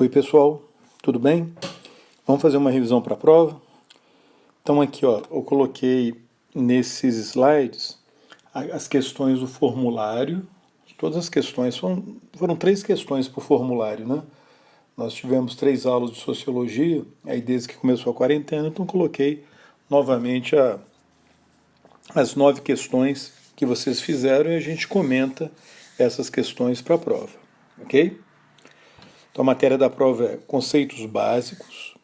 Oi pessoal, tudo bem? Vamos fazer uma revisão para a prova? Então aqui ó, eu coloquei nesses slides as questões do formulário. Todas as questões, foram 3 questões por formulário, né? Nós tivemos 3 aulas de sociologia, aí desde que começou a quarentena, então coloquei novamente as 9 questões que vocês fizeram e a gente comenta essas questões para a prova, ok? Então a matéria da prova é conceitos básicos,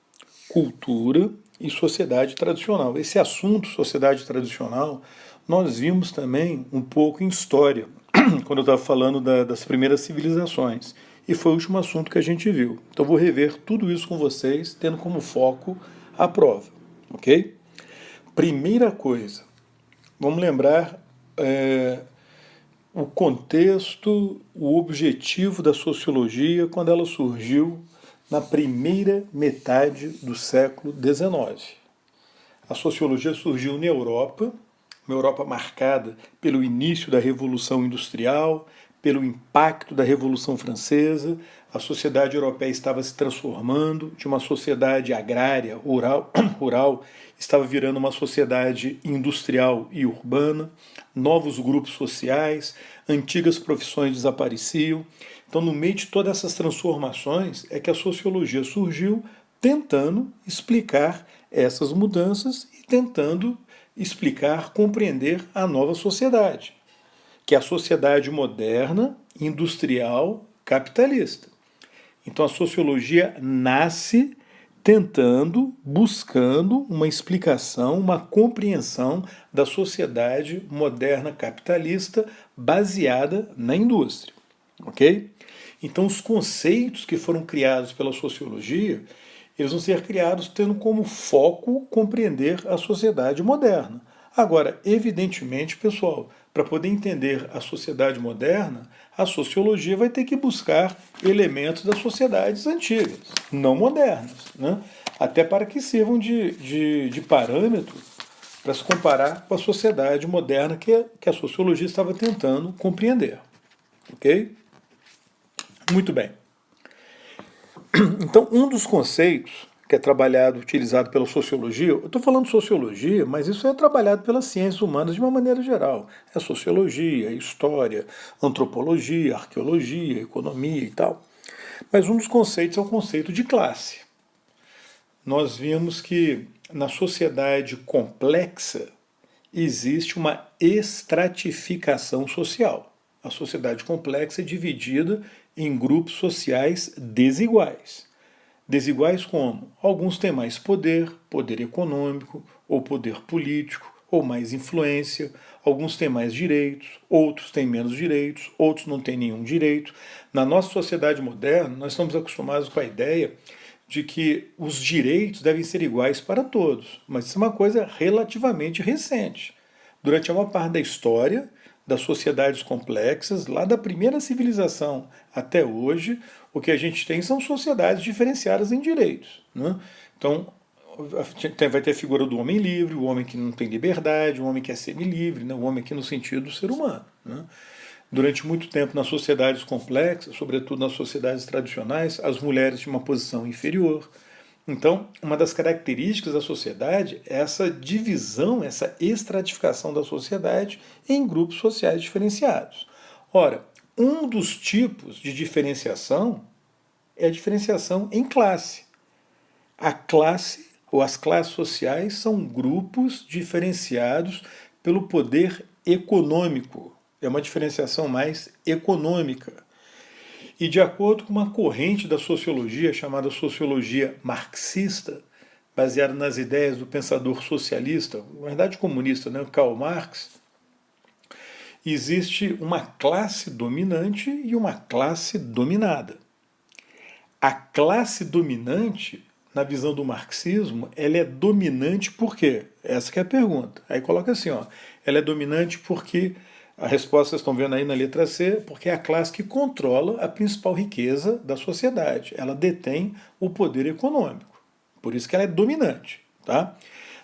cultura e sociedade tradicional. Esse assunto, sociedade tradicional, nós vimos também um pouco em história, quando eu estava falando das primeiras civilizações. E foi o último assunto que a gente viu. Então vou rever tudo isso com vocês, tendo como foco a prova, ok? Primeira coisa, vamos lembrar o contexto, o objetivo da sociologia quando ela surgiu na primeira metade do século XIX. A sociologia surgiu na Europa, uma Europa marcada pelo início da Revolução Industrial, pelo impacto da Revolução Francesa. A sociedade europeia estava se transformando de uma sociedade agrária, rural, estava virando uma sociedade industrial e urbana, novos grupos sociais, antigas profissões desapareciam. Então, no meio de todas essas transformações, é que a sociologia surgiu tentando explicar essas mudanças e tentando explicar, compreender a nova sociedade, que é a sociedade moderna, industrial, capitalista. Então a sociologia nasce tentando, buscando uma explicação, uma compreensão da sociedade moderna capitalista baseada na indústria, ok? Então os conceitos que foram criados pela sociologia, eles vão ser criados tendo como foco compreender a sociedade moderna. Agora, evidentemente, pessoal, para poder entender a sociedade moderna, a sociologia vai ter que buscar elementos das sociedades antigas, não modernas, né? Até para que sirvam de parâmetro para se comparar com a sociedade moderna que a sociologia estava tentando compreender. Ok? Muito bem. Então, um dos conceitos que é trabalhado, utilizado pela sociologia, eu estou falando sociologia, mas isso é trabalhado pelas ciências humanas de uma maneira geral. É sociologia, história, antropologia, arqueologia, economia e tal. Mas um dos conceitos é o conceito de classe. Nós vimos que na sociedade complexa existe uma estratificação social. A sociedade complexa é dividida em grupos sociais desiguais. Desiguais como? Alguns têm mais poder, poder econômico, ou poder político, ou mais influência. Alguns têm mais direitos, outros têm menos direitos, outros não têm nenhum direito. Na nossa sociedade moderna, nós estamos acostumados com a ideia de que os direitos devem ser iguais para todos, mas isso é uma coisa relativamente recente. Durante a maior parte da história das sociedades complexas, lá da primeira civilização até hoje, o que a gente tem são sociedades diferenciadas em direitos, né? Então, vai ter a figura do homem livre, o homem que não tem liberdade, o homem que é semilivre, né? O homem aqui no sentido do ser humano, né? Durante muito tempo, nas sociedades complexas, sobretudo nas sociedades tradicionais, as mulheres tinham uma posição inferior. Então, uma das características da sociedade é essa divisão, essa estratificação da sociedade em grupos sociais diferenciados. Ora, um dos tipos de diferenciação é a diferenciação em classe. A classe ou as classes sociais são grupos diferenciados pelo poder econômico. É uma diferenciação mais econômica. E de acordo com uma corrente da sociologia chamada sociologia marxista, baseada nas ideias do pensador socialista, na verdade comunista, né, Karl Marx, existe uma classe dominante e uma classe dominada. A classe dominante, na visão do marxismo, ela é dominante por quê? Essa que é a pergunta. Aí coloca assim, ó, ela é dominante porque, a resposta vocês estão vendo aí na letra C, porque é a classe que controla a principal riqueza da sociedade. Ela detém o poder econômico. Por isso que ela é dominante, tá?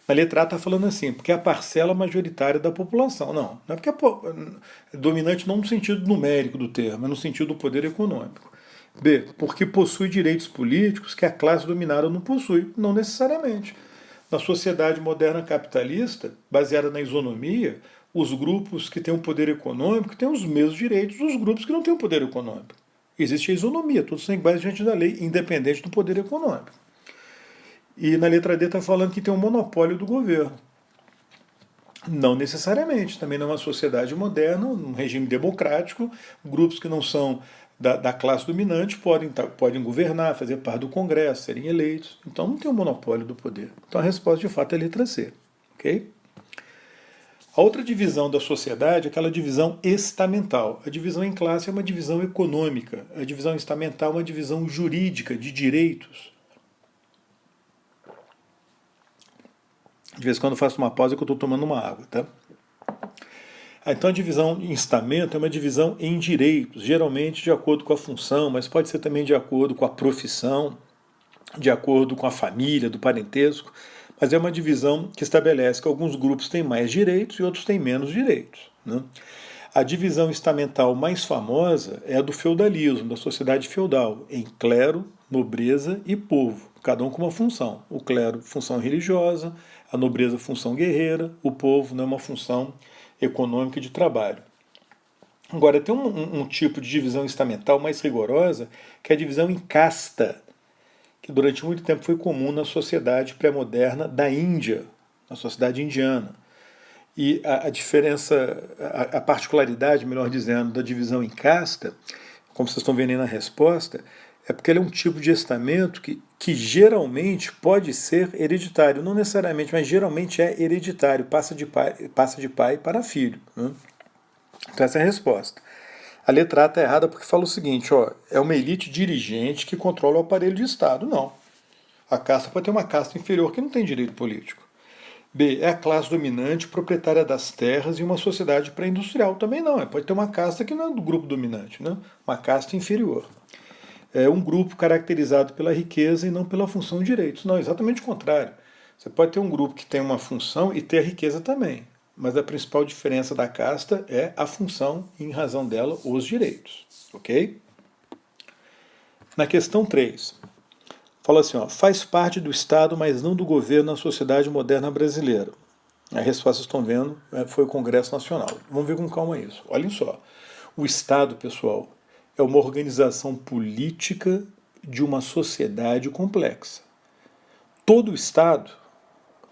Na letra A está falando assim, porque é a parcela majoritária da população. Não é porque é dominante não no sentido numérico do termo, é no sentido do poder econômico. B, porque possui direitos políticos que a classe dominada não possui. Não necessariamente. Na sociedade moderna capitalista, baseada na isonomia, os grupos que têm o poder econômico têm os mesmos direitos dos grupos que não têm o poder econômico. Existe a isonomia, todos são iguais diante da lei, independente do poder econômico. E na letra D está falando que tem um monopólio do governo. Não necessariamente. Também numa sociedade moderna, num regime democrático, grupos que não são da classe dominante podem governar, fazer parte do Congresso, serem eleitos. Então não tem um monopólio do poder. Então a resposta de fato é a letra C. Ok? A outra divisão da sociedade é aquela divisão estamental. A divisão em classe é uma divisão econômica. A divisão estamental é uma divisão jurídica, de direitos. De vez em quando eu faço uma pausa que eu estou tomando uma água, tá? Então a divisão em estamento é uma divisão em direitos, geralmente de acordo com a função, mas pode ser também de acordo com a profissão, de acordo com a família, do parentesco, mas é uma divisão que estabelece que alguns grupos têm mais direitos e outros têm menos direitos, né? A divisão estamental mais famosa é a do feudalismo, da sociedade feudal, em clero, nobreza e povo, cada um com uma função. O clero, função religiosa, a nobreza, função guerreira, o povo, não é uma função econômica de trabalho. Agora, tem um tipo de divisão estamental mais rigorosa, que é a divisão em casta, que durante muito tempo foi comum na sociedade pré-moderna da Índia, na sociedade indiana. E a diferença, a particularidade, melhor dizendo, da divisão em casta, como vocês estão vendo aí na resposta, é porque ele é um tipo de estamento que geralmente pode ser hereditário, não necessariamente, mas geralmente é hereditário, passa de pai para filho, né? Então essa é a resposta. A letra A está errada porque fala o seguinte, ó, é uma elite dirigente que controla o aparelho de Estado. Não. A casta pode ter uma casta inferior que não tem direito político. B, é a classe dominante proprietária das terras e uma sociedade pré-industrial. Também não, pode ter uma casta que não é do grupo dominante, né? Uma casta inferior. É um grupo caracterizado pela riqueza e não pela função de direitos. Não, exatamente o contrário. Você pode ter um grupo que tem uma função e ter a riqueza também, mas a principal diferença da casta é a função e, em razão dela, os direitos. Ok? Na questão 3, fala assim, ó, faz parte do Estado, mas não do governo na sociedade moderna brasileira. A resposta, vocês estão vendo, foi o Congresso Nacional. Vamos ver com calma isso. Olhem só. O Estado, pessoal, é uma organização política de uma sociedade complexa. Todo Estado,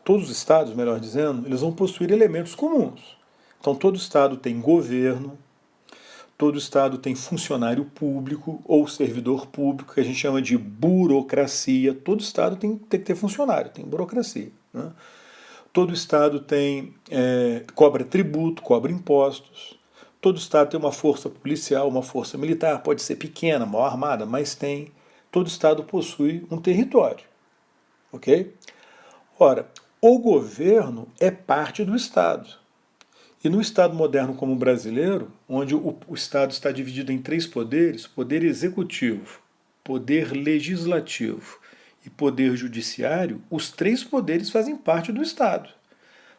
todos os Estados, melhor dizendo, eles vão possuir elementos comuns. Então, todo Estado tem governo, todo Estado tem funcionário público ou servidor público, que a gente chama de burocracia. Todo Estado tem que ter funcionário, tem burocracia, né? Todo Estado cobra tributo, cobra impostos. Todo Estado tem uma força policial, uma força militar, pode ser pequena, mal armada, mas tem. Todo Estado possui um território, ok? Ora, o governo é parte do Estado. E no Estado moderno como o brasileiro, onde o Estado está dividido em 3 poderes, poder executivo, poder legislativo e poder judiciário, os 3 poderes fazem parte do Estado.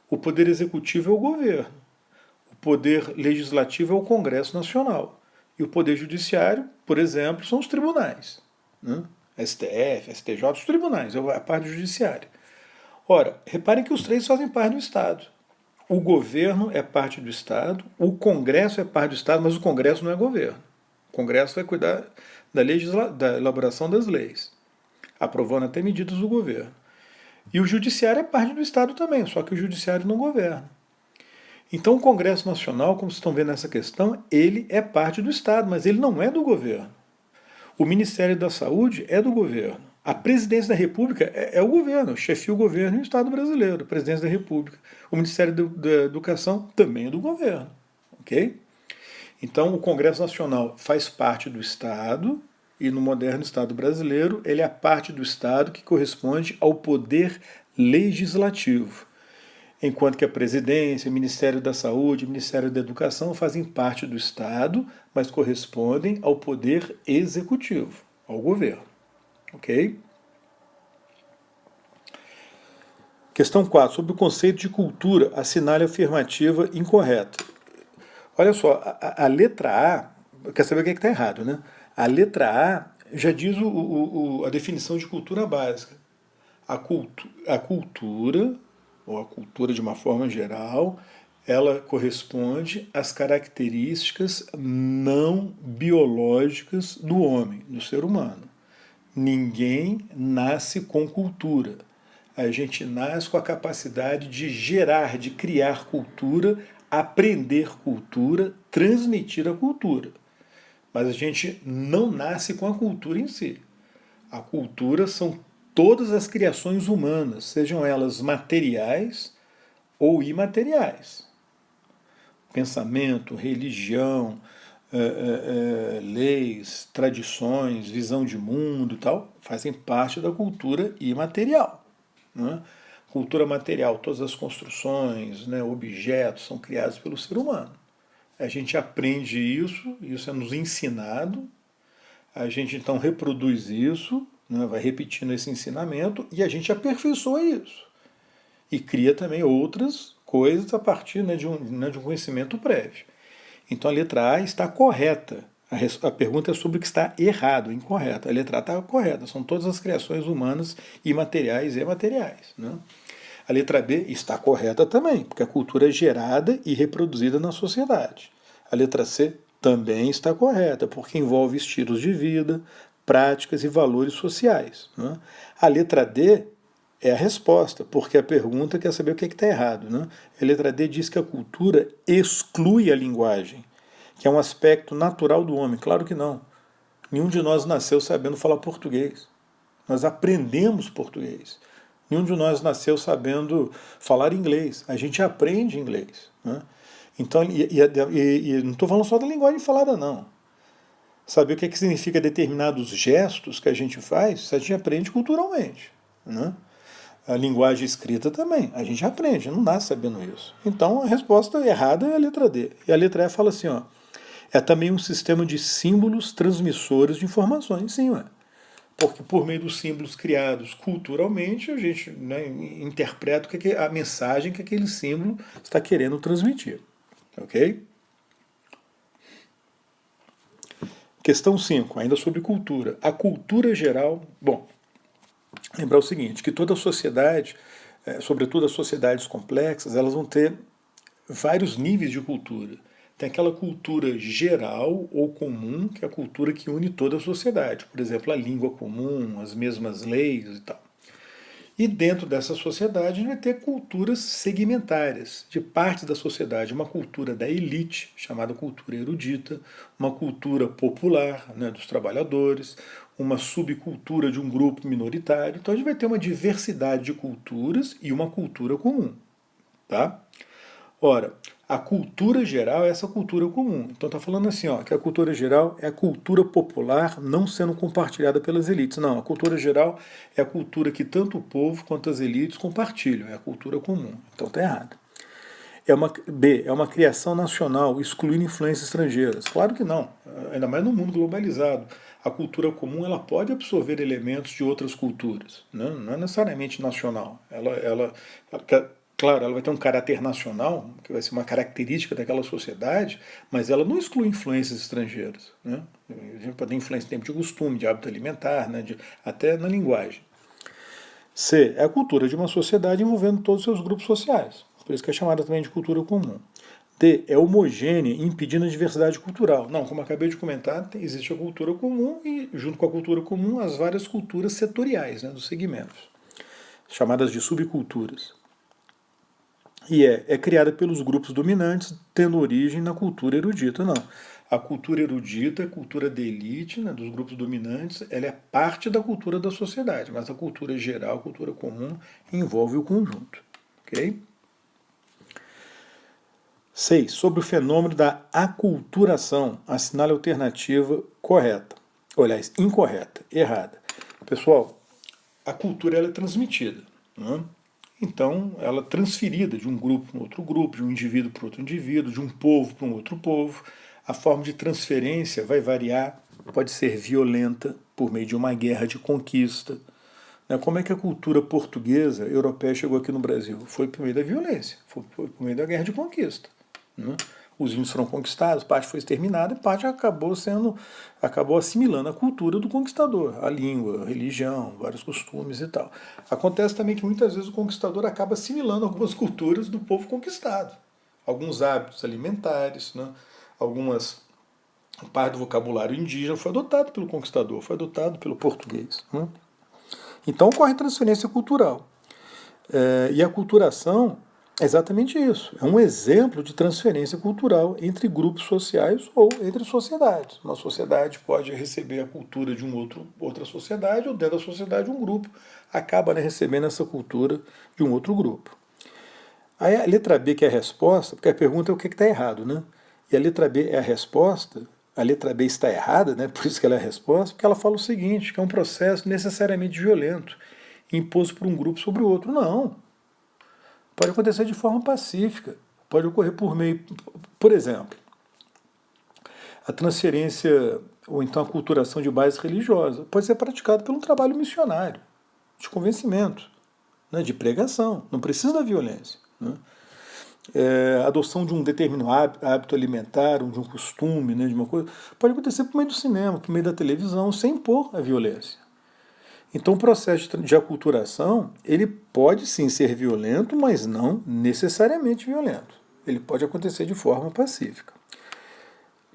O poder executivo é o governo, o poder legislativo é o Congresso Nacional e o poder judiciário, por exemplo, são os tribunais, né? STF, STJ, os tribunais, é a parte judiciária. Ora, reparem que os 3 fazem parte do Estado. O governo é parte do Estado, o Congresso é parte do Estado, mas o Congresso não é governo. O Congresso vai cuidar da elaboração das leis, aprovando até medidas do governo. E o Judiciário é parte do Estado também, só que o Judiciário não governa. Então o Congresso Nacional, como vocês estão vendo nessa questão, ele é parte do Estado, mas ele não é do governo. O Ministério da Saúde é do governo. A Presidência da República é o governo, chefia o governo e o Estado brasileiro, a Presidência da República. O Ministério da Educação também é do governo, ok? Então, o Congresso Nacional faz parte do Estado e no moderno Estado brasileiro ele é a parte do Estado que corresponde ao poder legislativo, enquanto que a Presidência, o Ministério da Saúde, o Ministério da Educação fazem parte do Estado, mas correspondem ao poder executivo, ao governo. Ok? Questão 4. Sobre o conceito de cultura, assinale a afirmativa incorreta. Olha só, a letra A, quer saber o que está errado, né? A letra A Já diz a definição de cultura básica. A cultura, ou a cultura de uma forma geral, ela corresponde às características não biológicas do homem, do ser humano. Ninguém nasce com cultura. A gente nasce com a capacidade de gerar, de criar cultura, aprender cultura, transmitir a cultura. Mas a gente não nasce com a cultura em si. A cultura são todas as criações humanas, sejam elas materiais ou imateriais. Pensamento, religião, leis, tradições, visão de mundo e tal, fazem parte da cultura imaterial. Né? Cultura material, todas as construções, né, objetos são criados pelo ser humano. A gente aprende isso é nos ensinado, a gente então reproduz isso, né, vai repetindo esse ensinamento e a gente aperfeiçoa isso. E cria também outras coisas a partir, né, de um conhecimento prévio. Então a letra A está correta. A pergunta é sobre o que está errado, incorreto. A letra A está correta. São todas as criações humanas, imateriais e materiais. Né? A letra B está correta também, porque a cultura é gerada e reproduzida na sociedade. A letra C também está correta, porque envolve estilos de vida, práticas e valores sociais. Né? A letra D é a resposta, porque a pergunta quer saber o que está errado. Né? A letra D diz que a cultura exclui a linguagem, que é um aspecto natural do homem. Claro que não. Nenhum de nós nasceu sabendo falar português. Nós aprendemos português. Nenhum de nós nasceu sabendo falar inglês. A gente aprende inglês. Né? Então, e não estou falando só da linguagem falada, não. Saber o que significa determinados gestos que a gente faz, a gente aprende culturalmente. Né? A linguagem escrita também, a gente aprende, não nasce sabendo isso. Então a resposta errada é a letra D. E a letra E fala assim, ó, é também um sistema de símbolos transmissores de informações, sim, ué. Porque por meio dos símbolos criados culturalmente, a gente, né, interpreta a mensagem que aquele símbolo está querendo transmitir. Ok? Questão 5, ainda sobre cultura. A cultura geral, bom, lembrar o seguinte, que toda sociedade, sobretudo as sociedades complexas, elas vão ter vários níveis de cultura. Tem aquela cultura geral ou comum, que é a cultura que une toda a sociedade. Por exemplo, a língua comum, as mesmas leis e tal. E dentro dessa sociedade a gente vai ter culturas segmentares, de partes da sociedade. Uma cultura da elite, chamada cultura erudita, uma cultura popular, né, dos trabalhadores, uma subcultura de um grupo minoritário. Então a gente vai ter uma diversidade de culturas e uma cultura comum. Tá? Ora, a cultura geral é essa cultura comum. Então está falando assim, ó, que a cultura geral é a cultura popular não sendo compartilhada pelas elites. Não, a cultura geral é a cultura que tanto o povo quanto as elites compartilham, é a cultura comum. Então está errado. B, é uma criação nacional, excluindo influências estrangeiras. Claro que não, ainda mais no mundo globalizado. A cultura comum ela pode absorver elementos de outras culturas, né? Não é necessariamente nacional. Claro, ela vai ter um caráter nacional, que vai ser uma característica daquela sociedade, mas ela não exclui influências estrangeiras. Né? A gente pode ter influência em tempo de costume, de hábito alimentar, né? Até na linguagem. C, é a cultura de uma sociedade envolvendo todos os seus grupos sociais. Por isso que é chamada também de cultura comum. D, é homogênea, impedindo a diversidade cultural. Não, como acabei de comentar, existe a cultura comum e, junto com a cultura comum, as várias culturas setoriais, né, dos segmentos, chamadas de subculturas. E é criada pelos grupos dominantes, tendo origem na cultura erudita. Não. A cultura erudita, a cultura da elite, né, dos grupos dominantes, ela é parte da cultura da sociedade, mas a cultura geral, a cultura comum, envolve o conjunto. Ok? 6. Sobre o fenômeno da aculturação, assinale a alternativa correta. Ou, aliás, incorreta, errada. Pessoal, a cultura ela é transmitida. Né? Então, ela é transferida de um grupo para outro grupo, de um indivíduo para outro indivíduo, de um povo para um outro povo. A forma de transferência vai variar, pode ser violenta, por meio de uma guerra de conquista. Como é que a cultura portuguesa, europeia, chegou aqui no Brasil? Foi por meio da violência, foi por meio da guerra de conquista. Os índios foram conquistados, parte foi exterminada e parte acabou assimilando a cultura do conquistador, a língua, a religião, vários costumes e tal. Acontece também que muitas vezes o conquistador acaba assimilando algumas culturas do povo conquistado, alguns hábitos alimentares, né? Algumas parte do vocabulário indígena foi adotado pelo conquistador, foi adotado pelo português, né? Então ocorre transferência cultural. E a aculturação é exatamente isso. É um exemplo de transferência cultural entre grupos sociais ou entre sociedades. Uma sociedade pode receber a cultura de outra sociedade, ou dentro da sociedade um grupo acaba, né, recebendo essa cultura de um outro grupo. Aí a letra B, que é a resposta, porque a pergunta é o que está errado, né? E a letra B é a resposta. A letra B está errada, né? Por isso que ela é a resposta, porque ela fala o seguinte, que é um processo necessariamente violento, imposto por um grupo sobre o outro. Não. Pode acontecer de forma pacífica, pode ocorrer por exemplo, a transferência ou então a culturação de base religiosa pode ser praticada por um trabalho missionário, de convencimento, né, de pregação, não precisa da violência. Né? A adoção de um determinado hábito alimentar, de um costume, né, de uma coisa, pode acontecer por meio do cinema, por meio da televisão, sem impor a violência. Então o processo de aculturação, ele pode sim ser violento, mas não necessariamente violento. Ele pode acontecer de forma pacífica.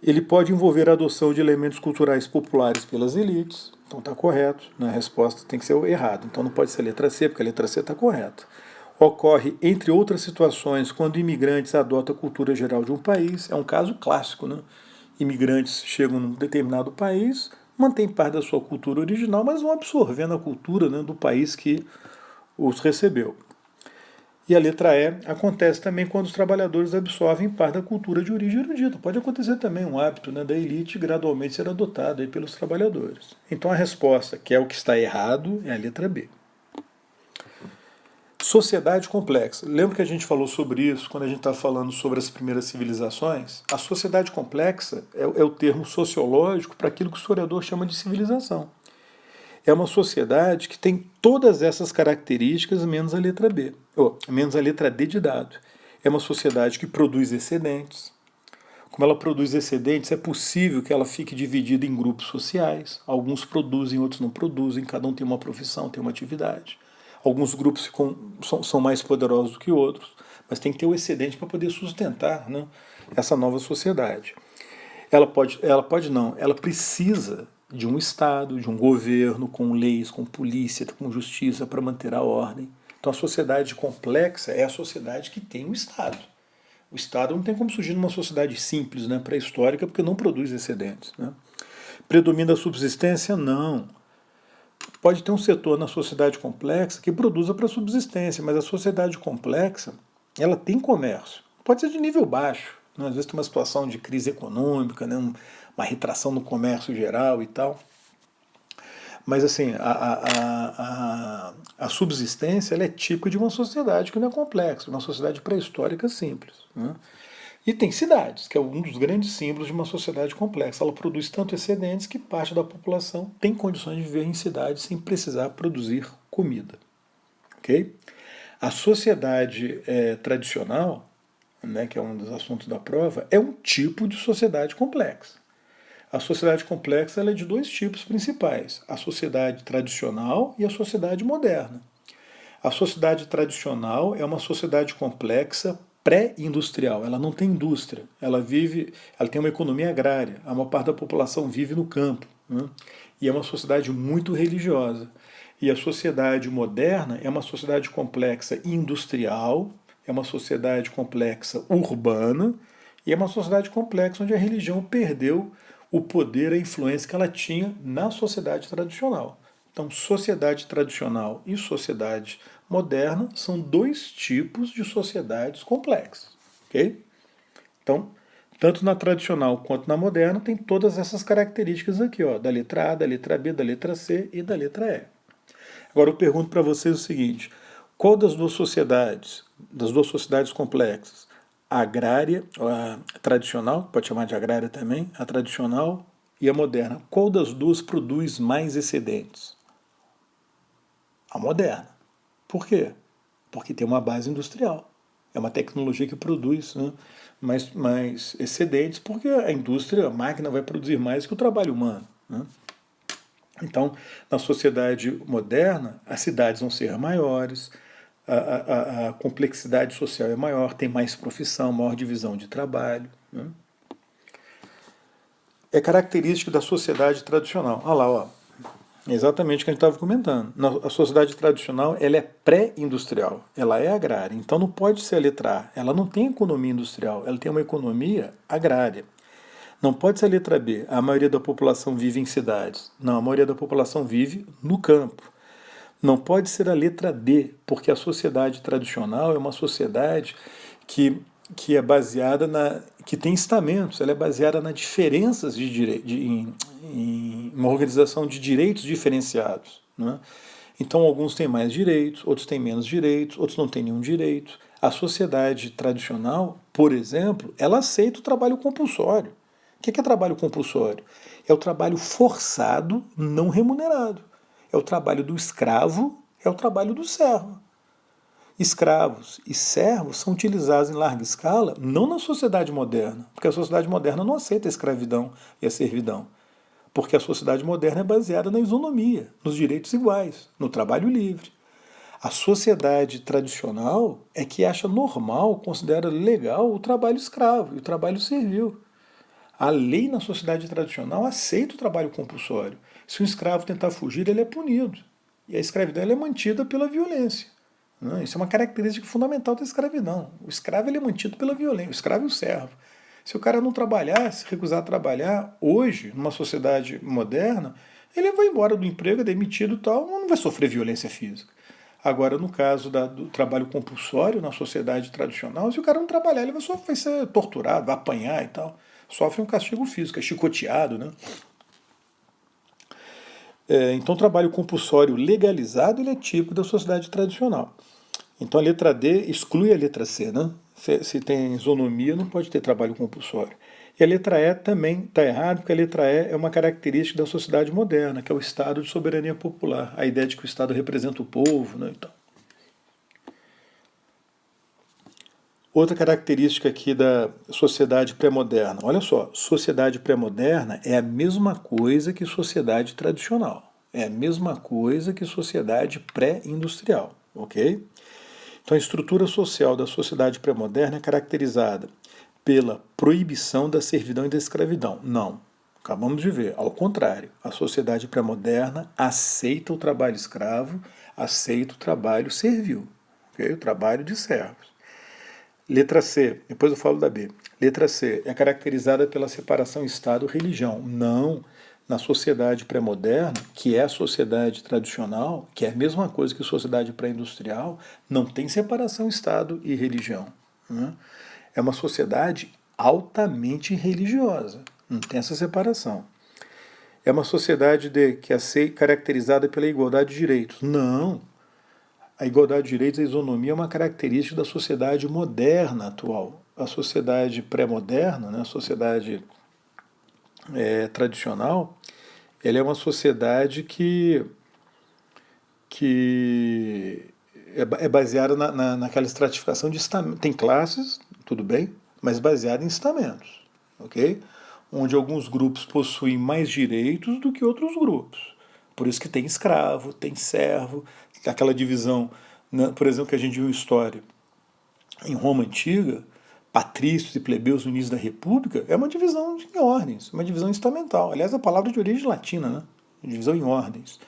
Ele pode envolver a adoção de elementos culturais populares pelas elites, então está correto, né? A resposta tem que ser errada, então não pode ser a letra C, porque a letra C está correta. Ocorre, entre outras situações, quando imigrantes adotam a cultura geral de um país, é um caso clássico, né? Imigrantes chegam num determinado país, mantêm parte da sua cultura original, mas vão absorvendo a cultura, né, do país que os recebeu. E a letra E acontece também quando os trabalhadores absorvem parte da cultura de origem erudita. Pode acontecer também um hábito, né, da elite gradualmente ser adotado aí pelos trabalhadores. Então a resposta, que é o que está errado, é a letra B. Sociedade complexa. Lembra que a gente falou sobre isso quando a gente está falando sobre as primeiras civilizações? A sociedade complexa é o termo sociológico para aquilo que o historiador chama de civilização. É uma sociedade que tem todas essas características menos a letra B, ou menos a letra D de dado. É uma sociedade que produz excedentes. Como ela produz excedentes, é possível que ela fique dividida em grupos sociais. Alguns produzem, outros não produzem, cada um tem uma profissão, tem uma atividade. Alguns grupos são mais poderosos do que outros, mas tem que ter o excedente para poder sustentar, né, essa nova sociedade. Ela precisa de um Estado, de um governo com leis, com polícia, com justiça para manter a ordem. Então a sociedade complexa é a sociedade que tem o Estado. O Estado não tem como surgir numa sociedade simples, né, pré-histórica, porque não produz excedentes. Né? Predomina a subsistência? Não. Pode ter um setor na sociedade complexa que produza para subsistência, mas a sociedade complexa, ela tem comércio. Pode ser de nível baixo, né? Às vezes tem uma situação de crise econômica, né? Uma retração no comércio geral e tal. Mas assim, a subsistência ela é típica de uma sociedade que não é complexa, uma sociedade pré-histórica simples. Né? E tem cidades, que é um dos grandes símbolos de uma sociedade complexa. Ela produz tanto excedentes que parte da população tem condições de viver em cidades sem precisar produzir comida. Okay? A sociedade tradicional, né, que é um dos assuntos da prova, é um tipo de sociedade complexa. A sociedade complexa ela é de dois tipos principais: a sociedade tradicional e a sociedade moderna. A sociedade tradicional é uma sociedade complexa pré-industrial, ela não tem indústria, ela tem uma economia agrária, a maior parte da população vive no campo, né? E é uma sociedade muito religiosa. E a sociedade moderna é uma sociedade complexa industrial, é uma sociedade complexa urbana, e é uma sociedade complexa onde a religião perdeu o poder, a influência que ela tinha na sociedade tradicional. Então, sociedade tradicional e sociedade moderna são dois tipos de sociedades complexas. Okay? Então, tanto na tradicional quanto na moderna, tem todas essas características aqui, ó, da letra A, da letra B, da letra C e da letra E. Agora eu pergunto para vocês o seguinte: qual das duas sociedades complexas, a agrária, a tradicional, pode chamar de agrária também, a tradicional e a moderna, qual das duas produz mais excedentes? A moderna. Por quê? Porque tem uma base industrial. É uma tecnologia que produz, né, mais excedentes, porque a indústria, a máquina vai produzir mais que o trabalho humano, né? Então, na sociedade moderna, as cidades vão ser maiores, a complexidade social é maior, tem mais profissão, maior divisão de trabalho, né? É característico da sociedade tradicional. Olha lá, ó, é exatamente o que a gente estava comentando. A sociedade tradicional, ela é pré-industrial, ela é agrária, então não pode ser a letra A. Ela não tem economia industrial, ela tem uma economia agrária. Não pode ser a letra B. A maioria da população vive em cidades. Não, a maioria da população vive no campo. Não pode ser a letra D, porque a sociedade tradicional é uma sociedade que é baseada que tem estamentos, ela é baseada nas diferenças em uma organização de direitos diferenciados, né? Então, alguns têm mais direitos, outros têm menos direitos, outros não têm nenhum direito. A sociedade tradicional, por exemplo, ela aceita o trabalho compulsório. O que é trabalho compulsório? É o trabalho forçado, não remunerado. É o trabalho do escravo, é o trabalho do servo. Escravos e servos são utilizados em larga escala, não na sociedade moderna, porque a sociedade moderna não aceita a escravidão e a servidão, porque a sociedade moderna é baseada na isonomia, nos direitos iguais, no trabalho livre. A sociedade tradicional é que acha normal, considera legal o trabalho escravo e o trabalho servil. A lei na sociedade tradicional aceita o trabalho compulsório. Se um escravo tentar fugir, ele é punido. E a escravidão ela é mantida pela violência. Isso é uma característica fundamental da escravidão. O escravo ele é mantido pela violência, o escravo e o servo. Se o cara não trabalhar, se recusar a trabalhar, hoje, numa sociedade moderna, ele vai embora do emprego, é demitido e tal, não vai sofrer violência física. Agora, no caso do trabalho compulsório na sociedade tradicional, se o cara não trabalhar, ele vai ser torturado, vai apanhar e tal. Sofre um castigo físico, é chicoteado, né? Então, o trabalho compulsório legalizado ele é típico da sociedade tradicional. Então a letra D exclui a letra C, né? Se tem isonomia, não pode ter trabalho compulsório. E a letra E também está errado, porque a letra E é uma característica da sociedade moderna, que é o Estado de soberania popular. A ideia de que o Estado representa o povo, né? Então. Outra característica aqui da sociedade pré-moderna. Olha só, sociedade pré-moderna é a mesma coisa que sociedade tradicional. É a mesma coisa que sociedade pré-industrial, ok? Então, a estrutura social da sociedade pré-moderna é caracterizada pela proibição da servidão e da escravidão. Não, acabamos de ver, ao contrário. A sociedade pré-moderna aceita o trabalho escravo, aceita o trabalho servil, okay? O trabalho de servos. Letra C, depois eu falo da B. Letra C, é caracterizada pela separação Estado-religião. Não, na sociedade pré-moderna, que é a sociedade tradicional, que é a mesma coisa que a sociedade pré-industrial, não tem separação Estado e religião, né? É uma sociedade altamente religiosa, não tem essa separação. É uma sociedade que é caracterizada pela igualdade de direitos. Não. A igualdade de direitos e a isonomia é uma característica da sociedade moderna atual. A sociedade pré-moderna, né, a sociedade tradicional, ela é uma sociedade que é baseada naquela estratificação de estamentos. Tem classes, tudo bem, mas baseada em estamentos, ok? Onde alguns grupos possuem mais direitos do que outros grupos. Por isso que tem escravo, tem servo, aquela divisão, né, por exemplo, que a gente viu em história. Em Roma Antiga, patrícios e plebeus no início da República é uma divisão em ordens, uma divisão estamental. Aliás, a palavra de origem latina, né? Divisão em ordens.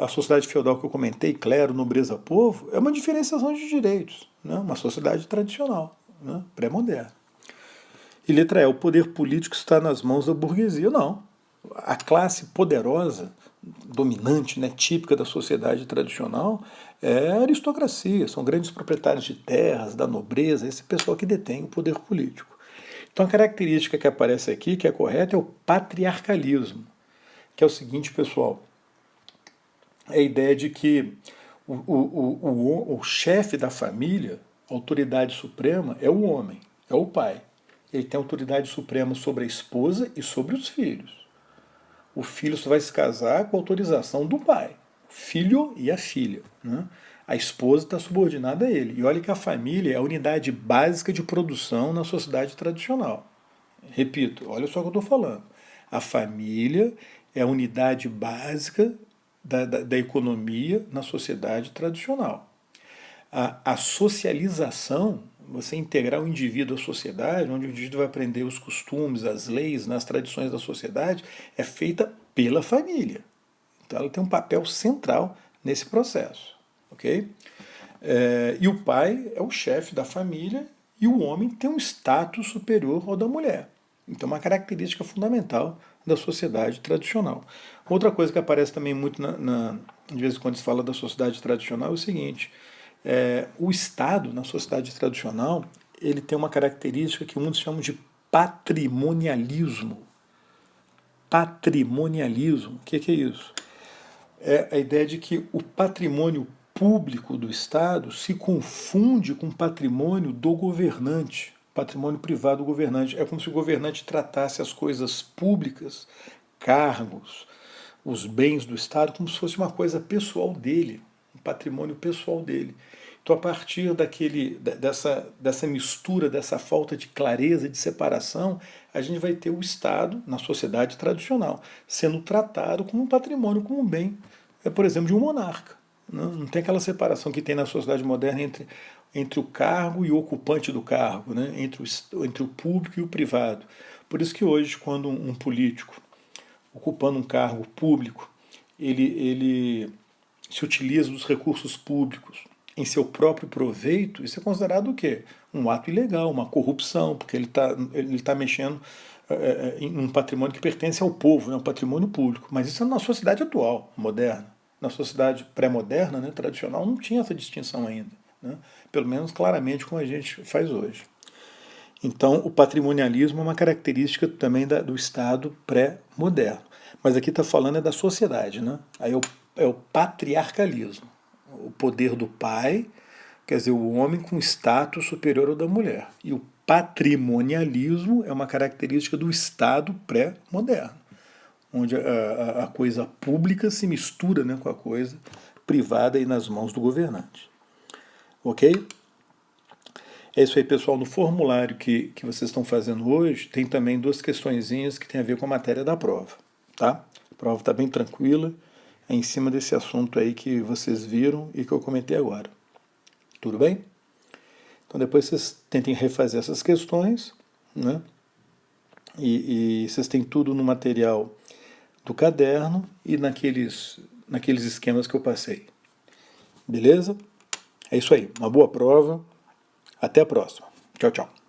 A sociedade feudal que eu comentei, clero, nobreza, povo, é uma diferenciação de direitos, né? Uma sociedade tradicional, né? Pré-moderna. E letra E, o poder político está nas mãos da burguesia. Não. A classe poderosa, dominante, né, típica da sociedade tradicional, é a aristocracia, são grandes proprietários de terras, da nobreza, esse pessoal que detém o poder político. Então a característica que aparece aqui, que é correta, é o patriarcalismo, que é o seguinte, pessoal, é a ideia de que o chefe da família, a autoridade suprema, é o homem, é o pai. Ele tem autoridade suprema sobre a esposa e sobre os filhos. O filho só vai se casar com a autorização do pai. filho e a filha, né? A esposa está subordinada a ele. E olha que a família é a unidade básica de produção na sociedade tradicional. Repito, olha só o que eu estou falando. A família é a unidade básica da economia na sociedade tradicional. A socialização, você integrar o indivíduo à sociedade, onde o indivíduo vai aprender os costumes, as leis, nas tradições da sociedade, é feita pela família. Então ela tem um papel central nesse processo. Ok? E o pai é o chefe da família e o homem tem um status superior ao da mulher. Então, uma característica fundamental da sociedade tradicional. Outra coisa que aparece também muito, de vez em quando se fala da sociedade tradicional, é o seguinte: o Estado, na sociedade tradicional, ele tem uma característica que muitos chamam de patrimonialismo. Patrimonialismo, o que é isso? É a ideia de que o patrimônio público do Estado se confunde com o patrimônio do governante, patrimônio privado do governante. É como se o governante tratasse as coisas públicas, cargos, os bens do Estado, como se fosse uma coisa pessoal dele, um patrimônio pessoal dele. Então, a partir dessa mistura, dessa falta de clareza, de separação, a gente vai ter o Estado, na sociedade tradicional, sendo tratado como um patrimônio, como um bem, por exemplo, de um monarca. Não tem aquela separação que tem na sociedade moderna entre o cargo e o ocupante do cargo, né? entre o público e o privado. Por isso que hoje, quando um político, ocupando um cargo público, ele se utiliza dos recursos públicos em seu próprio proveito, isso é considerado o quê? Um ato ilegal, uma corrupção, porque ele tá mexendo em um patrimônio que pertence ao povo, né, um patrimônio público. Mas isso é na sociedade atual, moderna. Na sociedade pré-moderna, né, tradicional, não tinha essa distinção ainda. Né? Pelo menos claramente como a gente faz hoje. Então, o patrimonialismo é uma característica também do Estado pré-moderno. Mas aqui está falando da sociedade. Né? Aí é o patriarcalismo. O poder do pai, quer dizer, o homem com status superior ao da mulher. E o patrimonialismo é uma característica do Estado pré-moderno, onde a coisa pública se mistura, né, com a coisa privada e nas mãos do governante. Ok? É isso aí, pessoal. No formulário que vocês estão fazendo hoje, tem também duas questõezinhas que tem a ver com a matéria da prova. Tá? A prova está bem tranquila, é em cima desse assunto aí que vocês viram e que eu comentei agora. Tudo bem? Então depois vocês tentem refazer essas questões, né? E vocês têm tudo no material do caderno e naqueles esquemas que eu passei. Beleza? É isso aí. Uma boa prova. Até a próxima. Tchau, tchau.